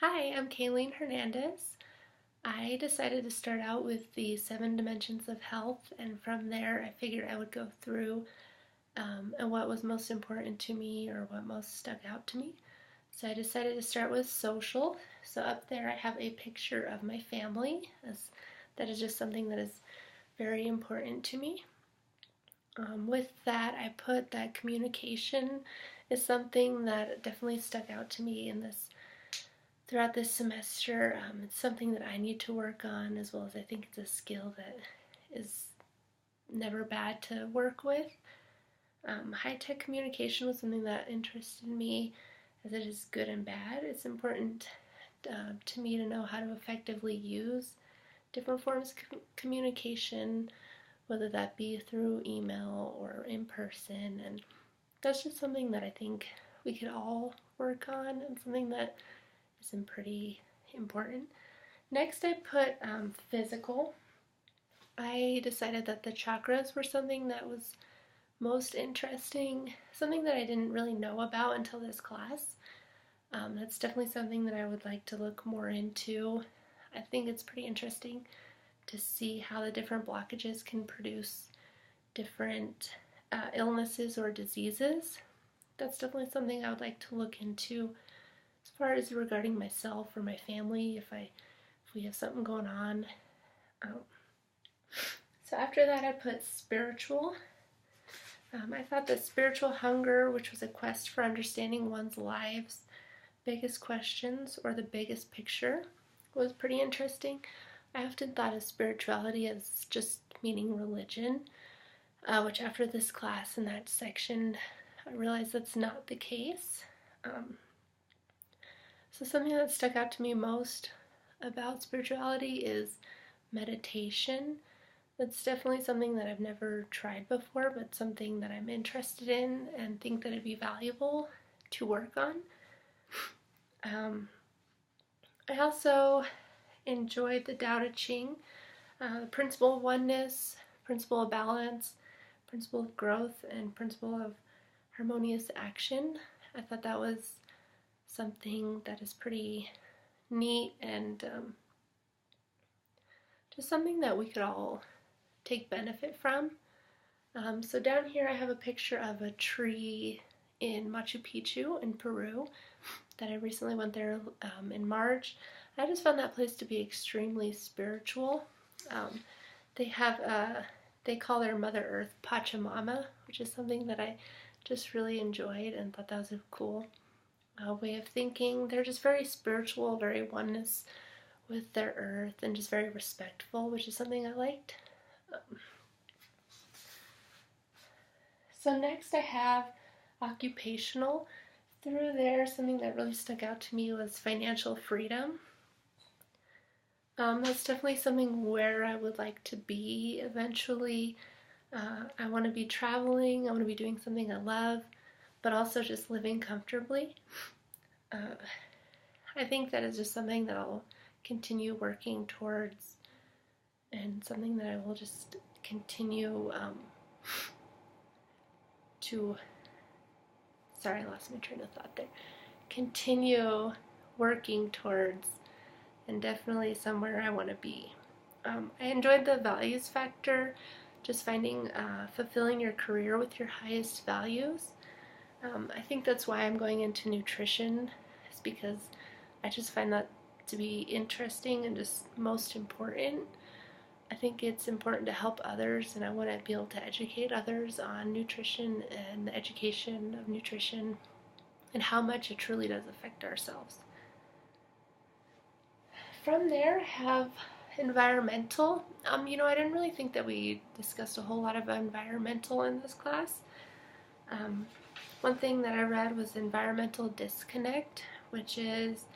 Hi, I'm Hernandez. I decided to start out with the 7 dimensions of health, and from there I figured I would go through and what was most important to me or what most stuck out to me. So I decided to start with social. So up there I have a picture of my family, as that is just something that is very important to me. With that, I put that communication is something that definitely stuck out to me in this throughout this semester. It's something that I need to work on, as well as I think it's a skill that is never bad to work with. High-tech communication was something that interested me, as it is good and bad. It's important to me to know how to effectively use different forms of communication, whether that be through email or in person, and that's just something that I think we could all work on, and something that is pretty important. Next, I put physical. I decided that the chakras were something that was most interesting, something that I didn't really know about until this class. That's definitely something that I would like to look more into. I think it's pretty interesting to see how the different blockages can produce different illnesses or diseases. That's definitely something I would like to look into as far as regarding myself or my family, if we have something going on. Um, so after that, I put spiritual. I thought that spiritual hunger, which was a quest for understanding one's life's biggest questions or the biggest picture, was pretty interesting. I often thought of spirituality as just meaning religion, which after this class in that section, I realized that's not the case. So something that stuck out to me most about spirituality is meditation. That's definitely something that I've never tried before, but something that I'm interested in and think that it'd be valuable to work on. I also enjoyed the Tao Te Ching, principle of oneness, principle of balance, principle of growth, and principle of harmonious action. I thought that was something that is pretty neat and just something that we could all take benefit from. So down here I have a picture of a tree in Machu Picchu in Peru that I recently went there in March. I just found that place to be extremely spiritual. They call their Mother Earth Pachamama, which is something that I just really enjoyed and thought that was a cool way of thinking. They're just very spiritual, very oneness with their earth, and just very respectful, which is something I liked. So next I have occupational. Through there, something that really stuck out to me was financial freedom. That's definitely something where I would like to be eventually. I want to be traveling, I want to be doing something I love, but also just living comfortably. I think that is just something that I'll continue working towards, and something that I will just continue sorry, I lost my train of thought there. Continue working towards, and definitely somewhere I want to be. I enjoyed the values factor, just finding fulfilling your career with your highest values. I think that's why I'm going into nutrition, is because I just find that to be interesting and just most important. I think it's important to help others, and I want to be able to educate others on nutrition and the education of nutrition and how much it truly does affect ourselves. From there, I have environmental. I didn't really think that we discussed a whole lot of environmental in this class. One thing that I read was environmental disconnect, which is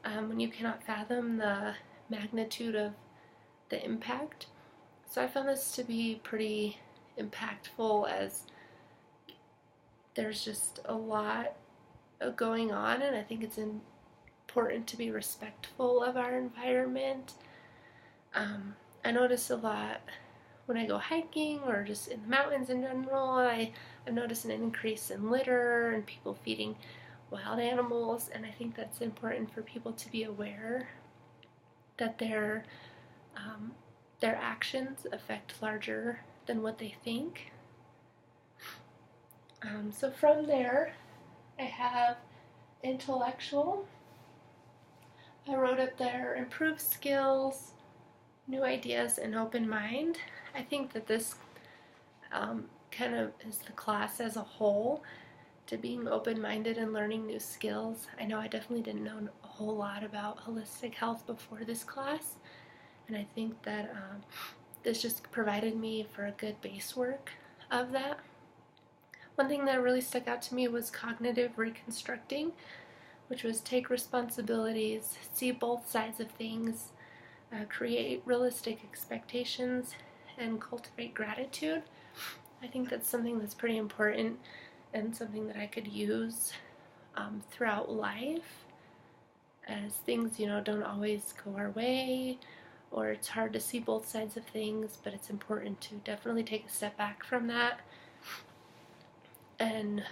when you cannot fathom the magnitude of the impact. So I found this to be pretty impactful, as there's just a lot going on, and I think it's important to be respectful of our environment. I notice a lot when I go hiking or just in the mountains in general. I've noticed an increase in litter and people feeding wild animals, and I think that's important for people to be aware that their actions affect larger than what they think. So from there, I have intellectual. I wrote up there improve skills, new ideas, and open mind. I think that this kind of is the class as a whole, to being open-minded and learning new skills. I know I definitely didn't know a whole lot about holistic health before this class, and I think that this just provided me for a good base work of that. One thing that really stuck out to me was cognitive reconstructing, which was take responsibilities, see both sides of things, create realistic expectations, and cultivate gratitude. I think that's something that's pretty important and something that I could use throughout life, as things, don't always go our way, or it's hard to see both sides of things, but it's important to definitely take a step back from that and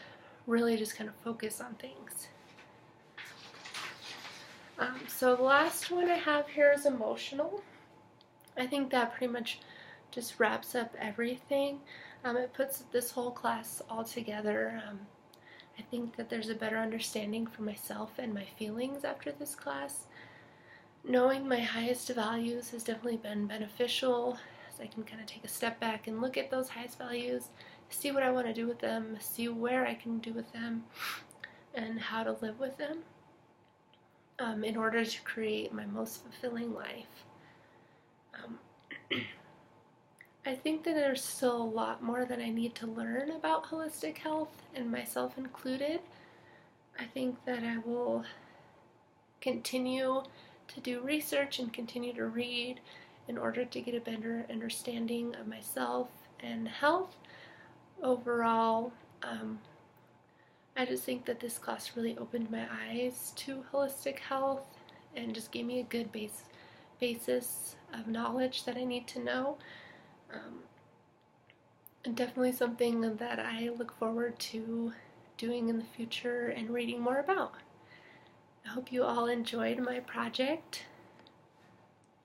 really just kind of focus on things. So the last one I have here is emotional. I think that pretty much just wraps up everything. It puts this whole class all together. I think that there's a better understanding for myself and my feelings after this class. Knowing my highest values has definitely been beneficial, as I can kind of take a step back and look at those highest values, see what I want to do with them, see where I can do with them, and how to live with them in order to create my most fulfilling life. I think that there's still a lot more that I need to learn about holistic health, and myself included. I think that I will continue to do research and continue to read in order to get a better understanding of myself and health. Overall, I just think that this class really opened my eyes to holistic health and just gave me a good basis of knowledge that I need to know. And definitely something that I look forward to doing in the future and reading more about. I hope you all enjoyed my project,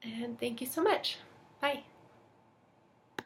and thank you so much. Bye.